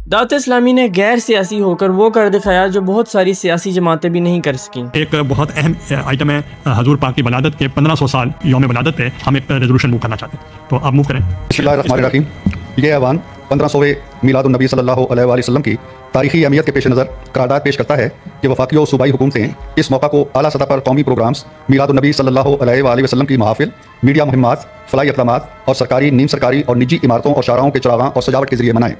दावत इस्लामी ने गैर सियासी होकर वो कर दिखाया जो बहुत सारी सियासी जमातें भी नहीं कर सकी। एक बहुत अहम आइटम है हजूर पाक की वलादत के 1500 साल यौम वलादत पे हम एक रेजोल्यूशन मूव करना चाहते हैं, तो आप मूव करें। बिस्मिल्लाहिर्रहमानिर्रहीम। ये ऐवान 1500वें मीलादुन्नबी सल्लल्लाहु अलैहि वसल्लम की तारीखी अहमियत के पेश नज़र करारदाद पेश करता है कि वफाकी और सूबाई हुकूमतें इस मौका को आला सतह पर कौमी प्रोग्राम्स, मीलादुन्नबी सल्लल्लाहु अलैहि वसल्लम की महफिल, मीडिया मुहिम्मात, फलाई इक़दामात और सरकारी, नीम सरकारी और निजी इमारतों और शाहराहों के चरागां और सजावट के जरिए मनाएं।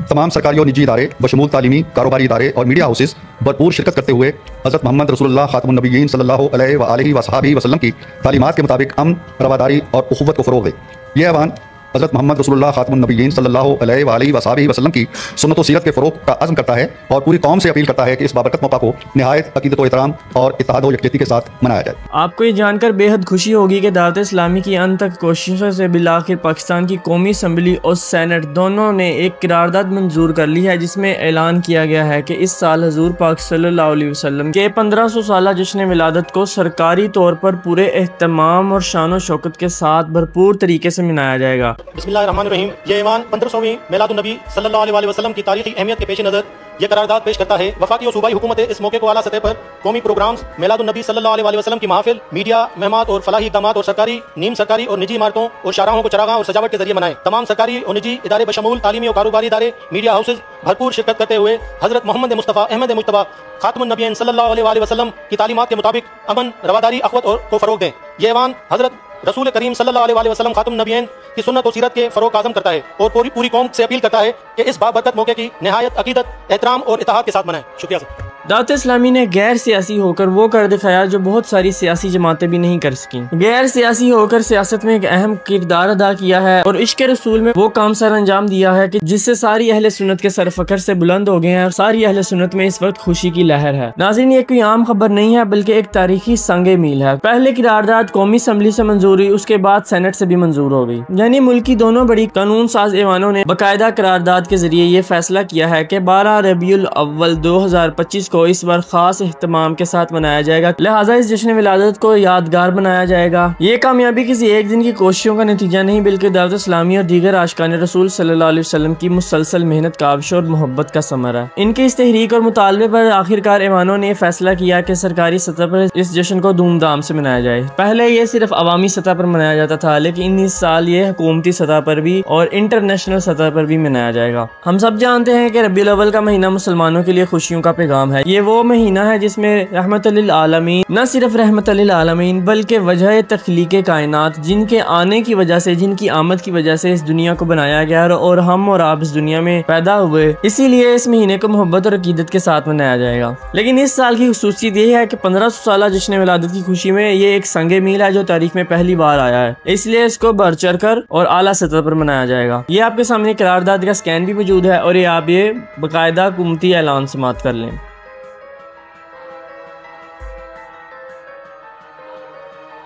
तमाम सरकारी और निजी इदारे बशमूल तालीमी, कारोबारी इदारे और मीडिया हाउसेस भरपूर शिरकत करते हुए हज़रत मोहम्मद रसूलुल्लाह खातमुन नबिय्यीन सल्लल्लाहु अलैहि वसल्लम की तालीमात के मुताबिक अमन, रवादारी और उख़ुव्वत को फ़रोग़ दें। यह ऐवान हज़रत मोहम्मद रसूलुल्लाह खातमुन नबिय्यीन सल्लल्लाहु अलैहि वसल्लम की सुन्नत व सीरत के फ़रोग़ का अज़्म करता है और पूरी कौम से अपील करता है कि इस बाबरकत मौका को निहायत अक़ीदत व एहतराम और इत्तेहाद व यकजहती के साथ मनाया जाए। आपको ये जानकर बेहद खुशी होगी कि दावत इस्लामी की अंत तक कोशिशों से बिलाखिर पाकिस्तान की कौमी असम्बली और सैनेट दोनों ने एक करारदाद मंजूर कर ली है, जिसमें ऐलान किया गया है कि इस साल हजूर पाक सल्लल्लाहु अलैहि वसल्लम के 1500 साला जश्न विलादत को सरकारी तौर पर पूरे एहतमाम और शान शौकत के साथ भरपूर तरीके से मनाया जाएगा। बिस्मिल्लाहिर्रहमानिर्रहीम। ये ऐवान 1500वीं मीलादुन्नबी सल्लल्लाहु अलैहि वसल्लम की तारीखी अहमियत के पेश नज़र ये करारदाद पेश करता है। वफाकी और सूबाई हुकूमतें इस मौके को आला सतह पर कौमी प्रोग्राम्स, मीलादुन्नबी सल्लल्लाहु अलैहि वसल्लम की महफिल, मीडिया मुहिम्मात और फलाही इक़दामात और सरकारी, नीम सरकारी और निजी इमारतों और शाहराहों को चरागां और सजावट के जरिए मनाएं। तमाम सरकारी और निजी इदारे बशमूल तालीमी और कारोबारी इदारे, मीडिया हाउसेज भरपूर शिरकत करते हुए हज़रत मोहम्मद मुस्तफ़ा अहमद मुज्तबा खातमुन नबिय्यीन सल्लल्लाहु अलैहि वसल्लम की तालीमात के मुताबिक अमन, रवादारी, अख़वत को फ़रोग़ दें। ये ऐवान हज़रत रसूल करीम सल्लल्लाहु अलैहि वसल्लम खातमुन नबिय्यीन की सुन्नत व सीरत के फ़रोग़ का अज़्म करता है और पूरी कौम से अपील करता है कि इस बाबरकत मौके की निहायत अक़ीदत, एहतराम और इत्तेहाद के साथ मनाएं। शुक्रिया सर। दावत इस्लामी ने गैर सियासी होकर वो कर दिखाया जो बहुत सारी सियासी जमातें भी नहीं कर सकी। गैर सियासी होकर सियासत में एक अहम किरदार अदा किया है और इश्क़ रसूल में वो काम सर अंजाम दिया है कि जिससे सारी अहले सुन्नत के सर फखर से बुलंद हो गए हैं और सारी अहले सुन्नत में इस वक्त खुशी की लहर है। नाज़रीन, ये कोई आम खबर नहीं है बल्कि एक तारीखी संगे मील है। पहले किरारदाद कौमी असम्बली से मंजूर हुई, उसके बाद सेनेट से भी मंजूर हो गई। यानी मुल्क की दोनों बड़ी कानून साज ऐवानों ने बाकायदा करारदाद के जरिए ये फैसला किया है कि 12 रबीउल अव्वल 2025 को इस बार खास एहतमाम के साथ मनाया जाएगा, लिहाजा इस जश्न विलादत को यादगार बनाया जाएगा। ये कामयाबी किसी एक दिन की कोशिशों का नतीजा नहीं बल्कि दावत इस्लामी और दीगर आशिकान रसूल सल्लल्लाहु अलैहि वसल्लम की मुसलसल मेहनत, काविश और मोहब्बत का समर है। इनके इस तहरीक और मुतालबे पर आखिरकार ऐवानों ने फैसला किया कि सरकारी सतह पर इस जश्न को धूमधाम से मनाया जाए। पहले ये सिर्फ अवामी सतह पर मनाया जाता था, लेकिन इस साल ये हुकूमती सतह पर भी और इंटरनेशनल सतह पर भी मनाया जाएगा। हम सब जानते हैं कि रबीउल अव्वल का महीना मुसलमानों के लिए खुशियों का पैगाम है। ये वो महीना है जिसमें रहमत लिल आलमीन, न सिर्फ रहमत लिल आलमीन बल्कि वजह तख्लीक कायनात, जिनके आने की वजह से, जिनकी आमद की वजह से इस दुनिया को बनाया गया और हम और आप इस दुनिया में पैदा हुए, इसीलिए इस महीने को मोहब्बत और अकीदत के साथ मनाया जाएगा। लेकिन इस साल की खुसूसियत ये है कि 1500 साला जश्न विलादत की खुशी में ये एक संगे मील है जो तारीख में पहली बार आया है, इसलिए इसको बढ़ चढ़ कर और आला सतह पर मनाया जाएगा। ये आपके सामने करारदाद का स्कैन भी मौजूद है और ये आप ये बाकायदा हुकूमती ऐलान समात कर लें।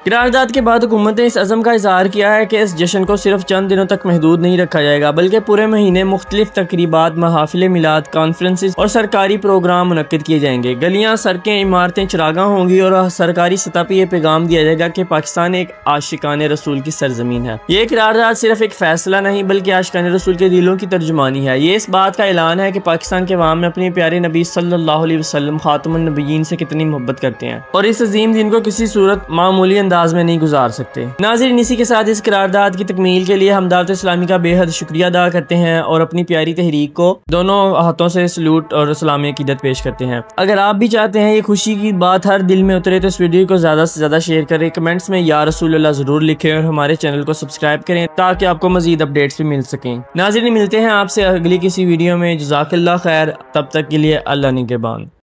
करारदाद के बाद हुकूमत ने इस अज़म का इजहार किया है कि इस जश्न को सिर्फ चंद दिनों तक महदूद नहीं रखा जाएगा बल्कि पूरे महीने मुख्तलिफ तकरीबात, महाफिल मिलाद, कॉन्फ्रेंसेस और सरकारी प्रोग्राम मुनक्किद किए जाएंगे। गलियां, सड़कें, इमारतें चरागां होंगी और सरकारी सतह पर यह पैगाम दिया जाएगा कि पाकिस्तान एक आशिकान रसूल की सरजमीन है। ये करारदाद सिर्फ एक फैसला नहीं बल्कि आशिकान रसूल के दिलों की तर्जुमानी है। ये इस बात का ऐलान है कि पाकिस्तान के अवाम में अपने प्यारे नबी सल्लल्लाहु अलैहि वसल्लम खातमुन नबिय्यीन से कितनी मोहब्बत करते हैं और इस अजीम दिन को किसी सूरत मामूली अंदाज में नहीं गुजार सकते। नाज़रीन, इसी के साथ इस करारदाद की तकमील के लिए हम दावत इस्लामी का बेहद शुक्रिया अदा करते हैं और अपनी प्यारी तहरीक को दोनों हाथों से सलूट और सलामी अकीदत पेश करते हैं। अगर आप भी चाहते हैं ये खुशी की बात हर दिल में उतरे तो इस वीडियो को ज्यादा से ज्यादा शेयर करें, कमेंट्स में या रसूलुल्लाह जरूर लिखें और हमारे चैनल को सब्सक्राइब करें ताकि आपको मजीद अपडेट्स भी मिल सकें। नाज़रीन, मिलते हैं आपसे अगली किसी वीडियो में। जज़ाकल्लाह खैर, तब तक के लिए अल्लाह निगहबान।